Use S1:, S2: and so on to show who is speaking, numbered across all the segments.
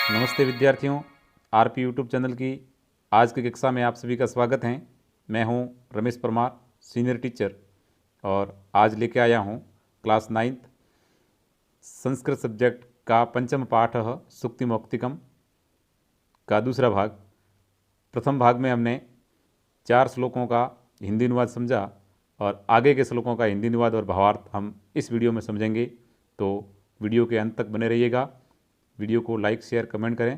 S1: नमस्ते विद्यार्थियों, RP YouTube channel की आज की कक्षा में आप सभी का स्वागत है। मैं हूं रमेश परमार, सीनियर टीचर, और आज लेके आया हूं क्लास 9th संस्कृत सब्जेक्ट का पंचम पाठ सुक्तिमौक्तिकम का दूसरा भाग। प्रथम भाग में हमने 4 श्लोकों का हिंदी अनुवाद समझा और आगे के श्लोकों का हिंदी अनुवाद और भावार्थ हम इस वीडियो में समझेंगे। तो वीडियो के अंत तक बने रहिएगा। वीडियो को लाइक, शेयर, कमेंट करें,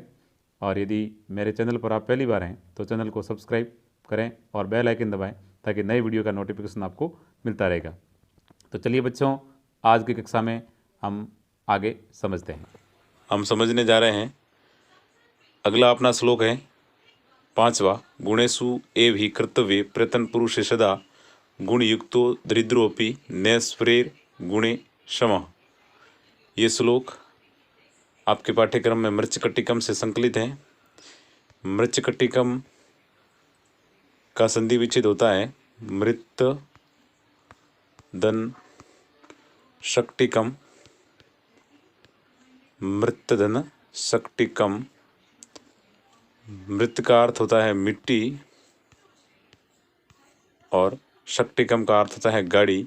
S1: और यदि मेरे चैनल पर आप पहली बार हैं तो चैनल को सब्सक्राइब करें और बेल आइकन दबाएं ताकि नए वीडियो का नोटिफिकेशन आपको मिलता रहेगा। तो चलिए बच्चों, आज की कक्षा में हम आगे समझते हैं।
S2: हम समझने जा रहे हैं। अगला अपना श्लोक है 5वां। गुणेषु एव हि कर्तव्ये प्रयतन पुरुषे सदा गुणयुक्तो दरिद्रोपि नैस्वरेर गुणे क्षमः। ये श्लोक आपके पाठ्यक्रम में मृच्छकटिकम से संकलित है। मृच्छकटिकम का संधि विच्छेद होता है मृत धन शक्टिकम। मृतधन शक्टिकम। मृत का अर्थ होता है मिट्टी और शक्टिकम का अर्थ होता है गाड़ी,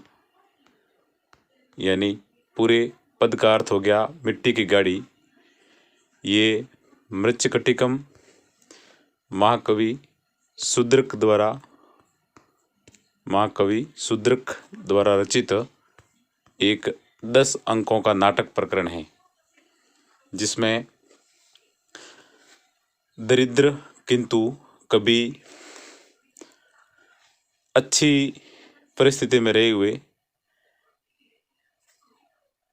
S2: यानी पूरे पद का अर्थ हो गया मिट्टी की गाड़ी। ये मृच्छकटिकम महाकवि शूद्रक द्वारा रचित एक 10 अंकों का नाटक प्रकरण है, जिसमें दरिद्र किंतु कभी अच्छी परिस्थिति में रहे हुए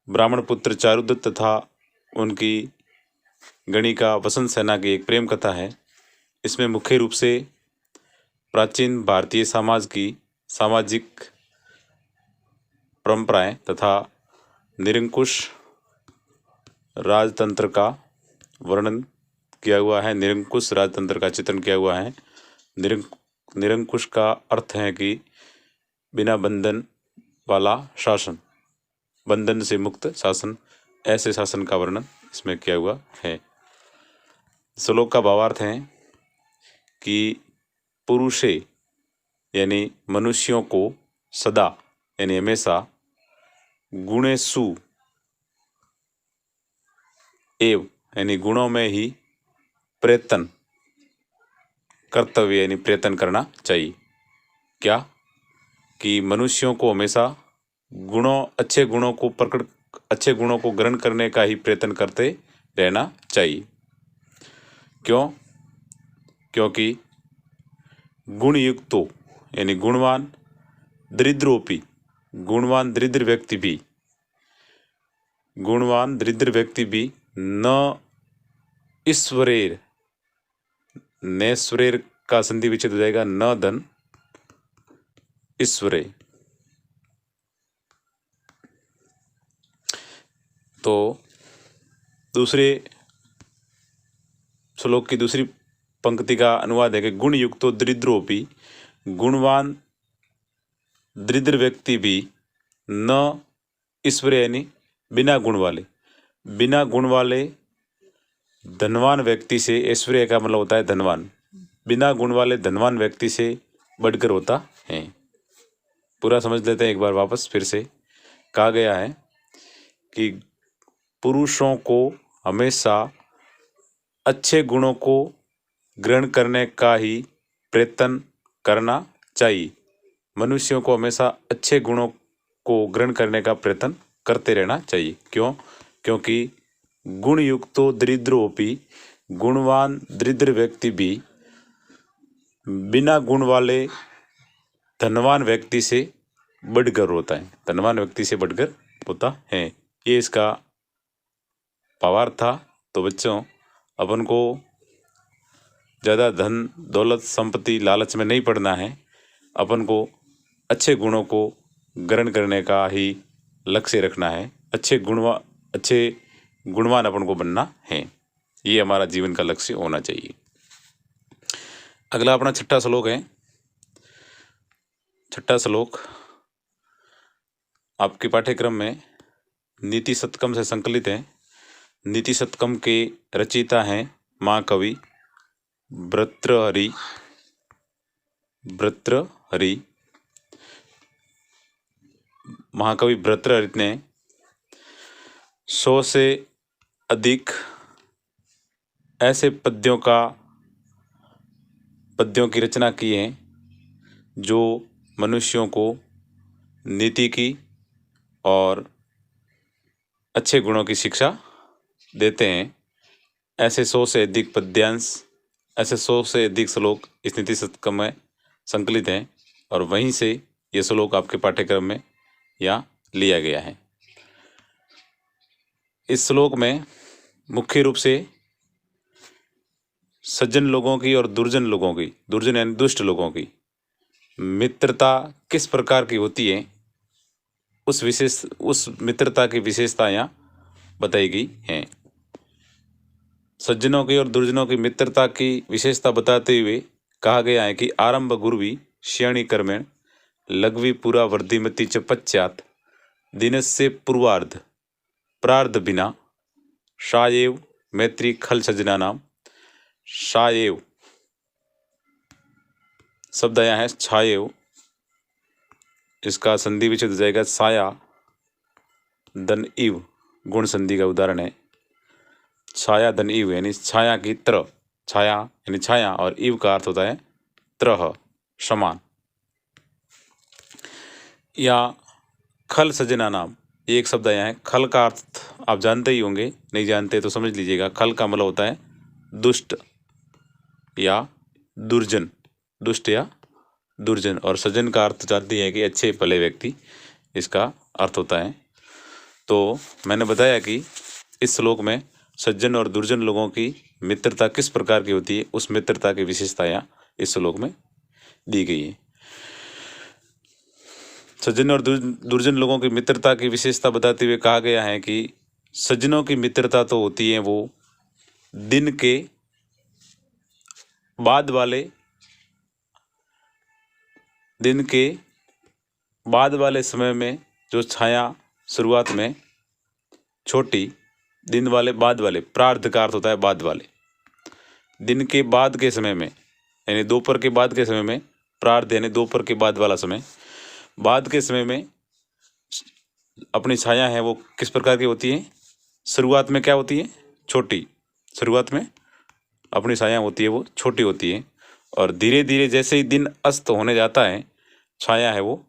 S2: ब्राह्मण पुत्र चारुदत्त तथा उनकी गणिका वसंत सेना की एक प्रेम कथा है। इसमें मुख्य रूप से प्राचीन भारतीय समाज की सामाजिक परंपराएं तथा निरंकुश राजतंत्र का वर्णन किया हुआ है। निरंकुश राजतंत्र का चित्रण किया हुआ है। निरंकुश का अर्थ है कि बिना बंधन वाला शासन, बंधन से मुक्त शासन, ऐसे शासन का वर्णन इसमें किया हुआ है। श्लोक का भावार्थ है कि पुरुषे यानी मनुष्यों को सदा यानी हमेशा गुणेषु एव यानी गुणों में ही प्रयत्न कर्तव्य यानी प्रयत्न करना चाहिए। क्या कि मनुष्यों को हमेशा अच्छे गुणों को ग्रहण करने का ही प्रयत्न करते रहना चाहिए। क्यों? क्योंकि गुणयुक्तो यानी गुणवान दरिद्रोपि, गुणवान दरिद्र व्यक्ति भी न ईश्वरेर, नैश्वरेर का संधि विच्छेद हो जाएगा न धन ईश्वरे। तो दूसरे श्लोक की दूसरी पंक्ति का अनुवाद है कि गुणयुक्तो दरिद्रोपि, गुणवान दरिद्र व्यक्ति भी न ईश्वरे यानी बिना गुण वाले धनवान व्यक्ति से, ऐश्वर्य का मतलब होता है धनवान, बिना गुण वाले धनवान व्यक्ति से बढ़कर होता है। पूरा समझ लेते हैं एक बार वापस फिर से। कहा गया है कि पुरुषों को हमेशा अच्छे गुणों को ग्रहण करने का ही प्रयत्न करना चाहिए। मनुष्यों को हमेशा अच्छे गुणों को ग्रहण करने का प्रयत्न करते रहना चाहिए। क्यों? क्योंकि गुणयुक्तो दरिद्रोपि, गुणवान दरिद्र व्यक्ति भी बिना गुण वाले धनवान व्यक्ति से बढ़कर होता है, धनवान व्यक्ति से बढ़कर होता है। ये इसका भावार्थ था। तो बच्चों, अपन को ज़्यादा धन दौलत संपत्ति लालच में नहीं पड़ना है। अपन को अच्छे गुणों को ग्रहण करने का ही लक्ष्य रखना है। अच्छे गुणवान अपन को बनना है। ये हमारा जीवन का लक्ष्य होना चाहिए। अगला अपना छठा श्लोक है। छठा श्लोक आपके पाठ्यक्रम में नीति शतकम से संकलित है। नीति शतकम के रचयिता हैं महाकवि भर्तृहरि। महाकवि भर्तृहरि ने 100 से अधिक ऐसे पद्यों की रचना की है जो मनुष्यों को नीति की और अच्छे गुणों की शिक्षा देते हैं। ऐसे 100 से अधिक पद्यांश, ऐसे 100 से अधिक श्लोक इस नीति शतकम में संकलित हैं और वहीं से ये श्लोक आपके पाठ्यक्रम में यहाँ लिया गया है। इस श्लोक में मुख्य रूप से सज्जन लोगों की और दुर्जन लोगों की, दुर्जन यानी दुष्ट लोगों की मित्रता किस प्रकार की होती है उस मित्रता की विशेषता यहाँ बताई गई हैं। सज्जनों की और दुर्जनों की मित्रता की विशेषता बताते हुए कहा गया है कि आरंभ गुरुवी श्रेणी कर्मेण लघवी पुरा वर्धिमति च पश्चात दिनस्य पूर्वार्ध प्रार्ध बिना शाएव मैत्री खल सजना नाम। शाएव शब्द आया है छाएव, इसका संधि विच्छेद हो जाएगा साया धन इव, गुण संधि का उदाहरण है। छाया धन इव यानी छाया की तरह, छाया यानी छाया और इव का अर्थ होता है तरह, समान। या खल सजना नाम, ये एक शब्द आया है। खल का अर्थ आप जानते ही होंगे, नहीं जानते तो समझ लीजिएगा। खल का मतलब होता है दुष्ट या दुर्जन, दुष्ट या दुर्जन, और सज्जन का अर्थ जानते हैं कि अच्छे भले व्यक्ति, इसका अर्थ होता है। तो मैंने बताया कि इस श्लोक में सज्जन और दुर्जन लोगों की मित्रता किस प्रकार की होती है, उस मित्रता की विशेषता यहाँ इस श्लोक में दी गई है। सज्जन और दुर्जन लोगों की मित्रता की विशेषता बताते हुए कहा गया है कि सज्जनों की मित्रता तो होती है वो दिन के बाद वाले समय में जो छाया शुरुआत में छोटी, दिन वाले बाद वाले, प्रार्ध का अर्थ होता है बाद वाले, दिन के बाद के समय में यानी दोपहर के बाद के समय में, प्रार्ध यानी दोपहर के बाद वाला समय, बाद के समय में अपनी छाया है वो किस प्रकार की होती है। शुरुआत में क्या होती है, छोटी, शुरुआत में अपनी छाया होती है वो छोटी होती है, और धीरे धीरे जैसे ही दिन अस्त होने जाता है छाया है वो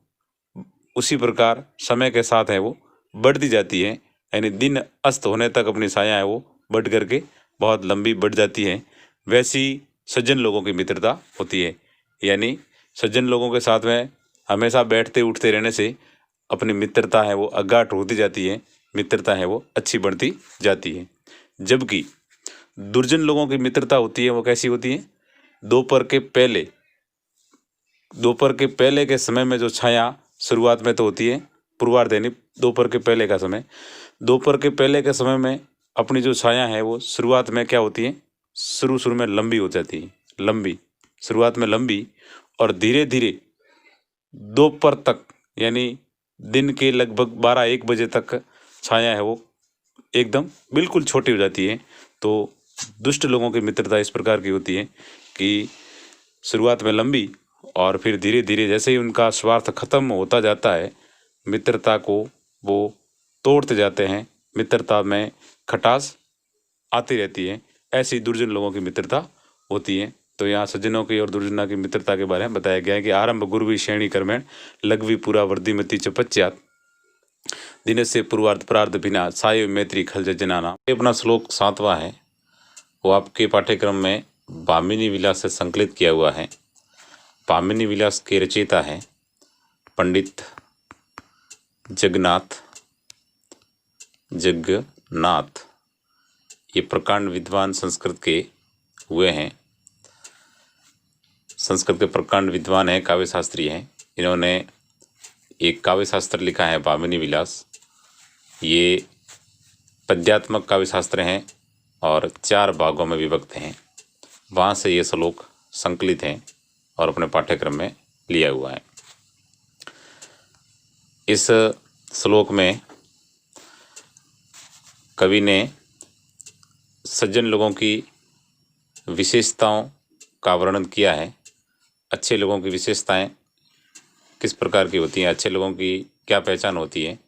S2: उसी प्रकार समय के साथ है वो बढ़ती जाती है, यानी दिन अस्त होने तक अपनी छाया है वो बढ़ करके बहुत लंबी बढ़ जाती है। वैसी सज्जन लोगों की मित्रता होती है, यानी सज्जन लोगों के साथ में हमेशा बैठते उठते रहने से अपनी मित्रता है वो अगाढ़ होती जाती है, मित्रता है वो अच्छी बढ़ती जाती है। जबकि दुर्जन लोगों की मित्रता होती है वो कैसी होती है, दोपहर के पहले के समय में जो छाया शुरुआत में तो होती है, पूर्वार्ध यानी दोपहर के पहले का समय, दोपहर के पहले के समय में अपनी जो छाया है वो शुरुआत में क्या होती है, शुरू में लंबी हो जाती है, लंबी, शुरुआत में लंबी, और धीरे धीरे दोपहर तक यानी दिन के लगभग 12-1 बजे तक छाया है वो एकदम बिल्कुल छोटी हो जाती है। तो दुष्ट लोगों की मित्रता इस प्रकार की होती है कि शुरुआत में लंबी और फिर धीरे धीरे जैसे ही उनका स्वार्थ खत्म होता जाता है मित्रता को वो तोड़ते जाते हैं, मित्रता में खटास आती रहती है। ऐसी दुर्जन लोगों की मित्रता होती है। तो यहाँ सज्जनों की और दुर्जना की मित्रता के बारे में बताया गया है कि आरंभ गुरुवी श्रेणी कर्मेण लघवी पुरा वर्धिमति च पश्चात दिन से पूर्वार्ध प्रार्ध बिना साय मैत्री खल जनाना। ये अपना श्लोक 7वां है, वो आपके पाठ्यक्रम में भामिनी विलास से संकलित किया हुआ है। भामिनी विलास के रचयिता हैं पंडित जगन्नाथ। ये प्रकांड विद्वान संस्कृत के हुए हैं, संस्कृत के प्रकांड विद्वान हैं, काव्य शास्त्री हैं। इन्होंने एक काव्य शास्त्र लिखा है भामिनी विलास। ये पद्यात्मक काव्य शास्त्र हैं और 4 भागों में विभक्त हैं। वहाँ से ये श्लोक संकलित हैं और अपने पाठ्यक्रम में लिया हुआ है। इस श्लोक में कवि ने सज्जन लोगों की विशेषताओं का वर्णन किया है। अच्छे लोगों की विशेषताएं किस प्रकार की होती हैं, अच्छे लोगों की क्या पहचान होती है,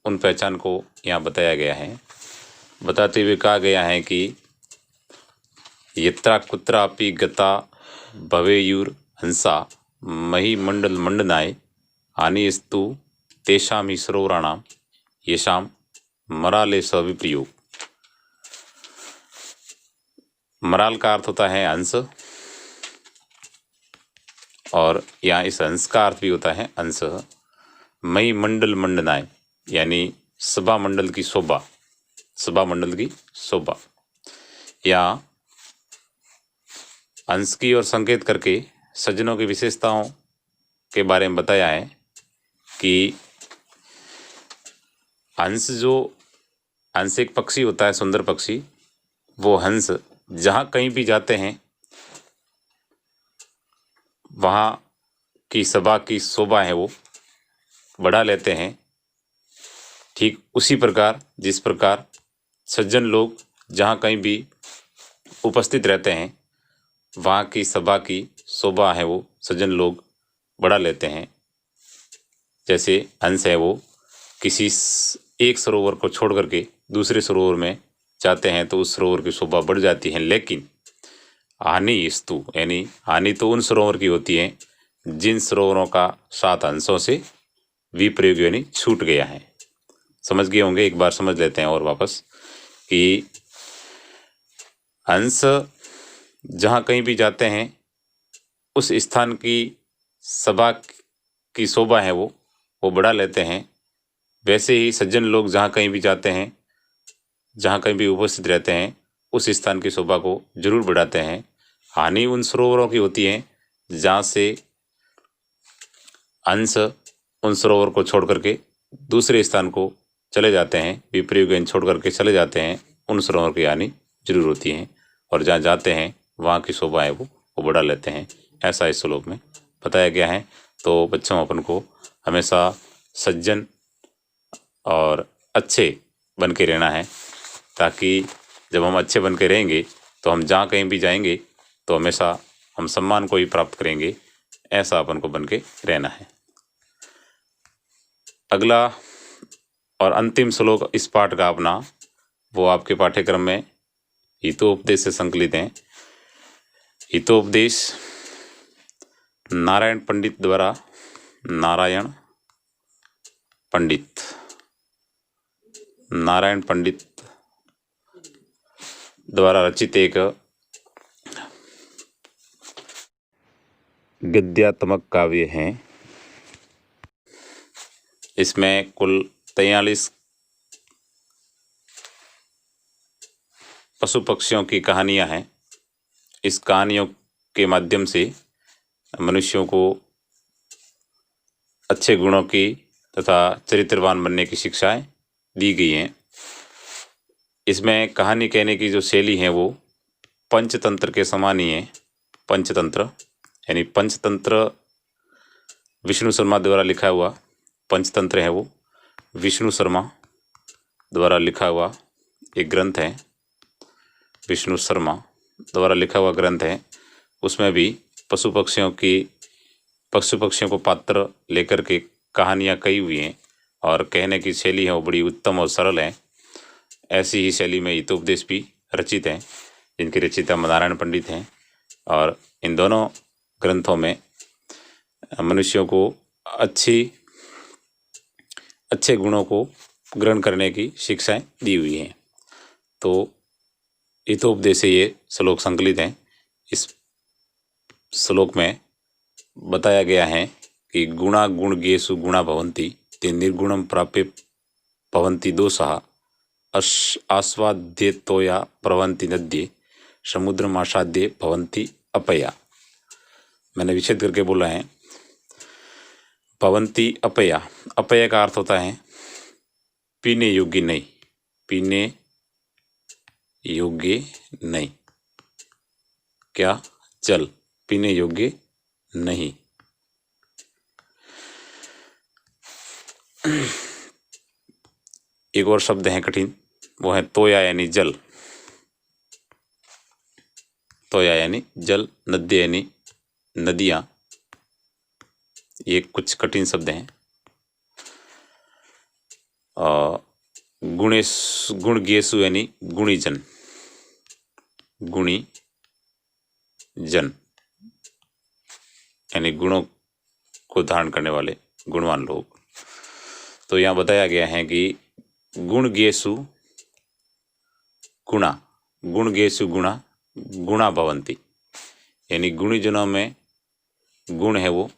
S2: उन पहचान को यहाँ बताया गया है। बताते हुए कहा गया है कि यत्रा कुत्रापि गता भवेयुर हंसा मही मंडल मंडनाय हानिस्तु तेषां ही सरोवराणाम येषाम मराले सविप्रयोग। मराल का अर्थ होता है हंस, और यहाँ इस हंस का अर्थ भी होता है अंश। मई मंडल मंडनाय यानी सभा मंडल की शोभा, सभा मंडल की शोभा। यहाँ अंश की ओर संकेत करके सज्जनों की विशेषताओं के बारे में बताया है कि हंस एक पक्षी होता है, सुंदर पक्षी। वो हंस जहाँ कहीं भी जाते हैं वहाँ की सभा की शोभा है वो बढ़ा लेते हैं। ठीक उसी प्रकार जिस प्रकार सज्जन लोग जहाँ कहीं भी उपस्थित रहते हैं वहाँ की सभा की शोभा है वो सज्जन लोग बढ़ा लेते हैं। जैसे हंस है वो किसी एक सरोवर को छोड़ करके दूसरे सरोवर में जाते हैं तो उस सरोवर की शोभा बढ़ जाती है। लेकिन हानि स्तु यानी हानि तो उन सरोवर की होती है जिन सरोवरों का 7 हंसों से विप्रयोग यानी छूट गया है। समझ गए होंगे, एक बार समझ लेते हैं और वापस कि हंस जहाँ कहीं भी जाते हैं उस स्थान की सभा की शोभा है वो बढ़ा लेते हैं। वैसे ही सज्जन लोग जहाँ कहीं भी जाते हैं, जहाँ कहीं भी उपस्थित रहते हैं उस स्थान की शोभा को जरूर बढ़ाते हैं। हानि उन सरोवरों की होती है जहाँ से हंस उन सरोवर को छोड़ करके दूसरे स्थान को चले जाते हैं, विप्रयोग छोड़ करके चले जाते हैं, उन सरोवर की हानि जरूर होती है। और जहाँ जाते हैं वहाँ की शोभा है वो बढ़ा लेते हैं। ऐसा इस श्लोक में बताया गया है। तो बच्चों अपन को हमेशा सज्जन और अच्छे बन के रहना है, ताकि जब हम अच्छे बन के रहेंगे तो हम जहाँ कहीं भी जाएंगे तो हमेशा हम सम्मान को ही प्राप्त करेंगे। ऐसा अपन को बन के रहना है। अगला और अंतिम श्लोक इस पाठ का अपना वो आपके पाठ्यक्रम में हितोपदेश से संकलित हैं। हितोपदेश नारायण पंडित द्वारा, नारायण पंडित द्वारा रचित एक गद्यात्मक काव्य है। इसमें कुल 43 पशु पक्षियों की कहानियां हैं। इस कहानियों के माध्यम से मनुष्यों को अच्छे गुणों की तथा चरित्रवान बनने की शिक्षाएं दी गई हैं। इसमें कहानी कहने की जो शैली है वो पंचतंत्र के समान ही है। पंचतंत्र यानी पंचतंत्र विष्णु शर्मा द्वारा लिखा हुआ पंचतंत्र है वो विष्णु शर्मा द्वारा लिखा हुआ एक ग्रंथ है। विष्णु शर्मा द्वारा लिखा हुआ ग्रंथ है। उसमें भी पशु पक्षियों को पात्र लेकर के कहानियाँ कही हुई हैं और कहने की शैली है वो बड़ी उत्तम और सरल है। ऐसी ही शैली में हितोपदेश भी रचित हैं, जिनके रचयिता नारायण पंडित हैं। और इन दोनों ग्रंथों में मनुष्यों को अच्छे गुणों को ग्रहण करने की शिक्षाएं दी हुई हैं। तो हितोपदेश से ये श्लोक संकलित हैं। इस श्लोक में बताया गया है कि गुणा गुणगेषु गुणा भवन्ति ते निर्गुणं प्राप्य भवन्ति दोषाः आस्वाद्यतोया प्रवन्ति नद्ये समुद्रमासाद्ये भवन्ति अपया। मैंने विच्छेद करके बोला है भवन्ति अपया। अपया का अर्थ होता है पीने योग्य नहीं, पीने योग्य नहीं। क्या? जल पीने योग्य नहीं। एक और शब्द है कठिन, वो है तोया यानी जल। तोया यानी जल, नद्य यानी नदियाँ। ये कुछ कठिन शब्द हैं। गुणगेशु यानी गुणीजन, गुणी जन यानी गुणों को धारण करने वाले गुणवान लोग। तो यहाँ बताया गया है कि गुणगेशु गुणा, गुणगेशु गुणा गुणा भवन्ति, यानी गुणीजनों में गुण है वो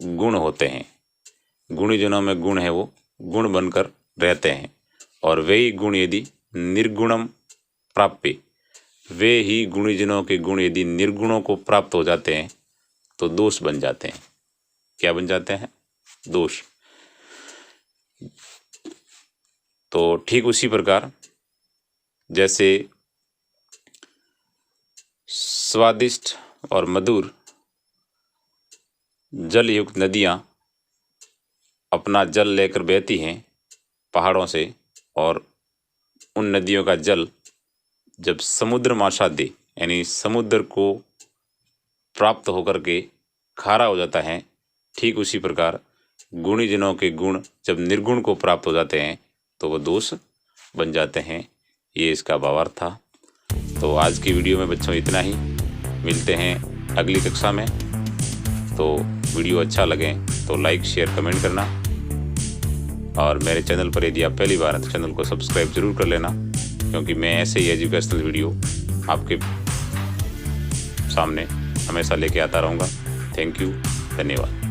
S2: गुण होते हैं, गुणीजनों में गुण है वो गुण बनकर रहते हैं। और वे ही गुण यदि निर्गुणम प्राप्य, वे ही गुणीजनों के गुण यदि निर्गुणों को प्राप्त हो जाते हैं तो दोष बन जाते हैं। क्या बन जाते हैं? दोष। तो ठीक उसी प्रकार जैसे स्वादिष्ट और मधुर जल युक्त नदियाँ अपना जल लेकर बहती हैं पहाड़ों से, और उन नदियों का जल जब समुद्र माशादे यानी समुद्र को प्राप्त होकर के खारा हो जाता है, ठीक उसी प्रकार गुणीजनों के गुण जब निर्गुण को प्राप्त हो जाते हैं तो वो दोष बन जाते हैं। ये इसका भावार्थ था। तो आज की वीडियो में बच्चों इतना ही। मिलते हैं अगली कक्षा में। तो वीडियो अच्छा लगे तो लाइक, शेयर, कमेंट करना, और मेरे चैनल पर यदि आप पहली बार हैं तो चैनल को सब्सक्राइब जरूर कर लेना, क्योंकि मैं ऐसे ही एजुकेशनल वीडियो आपके सामने हमेशा लेके आता रहूँगा। थैंक यू, धन्यवाद।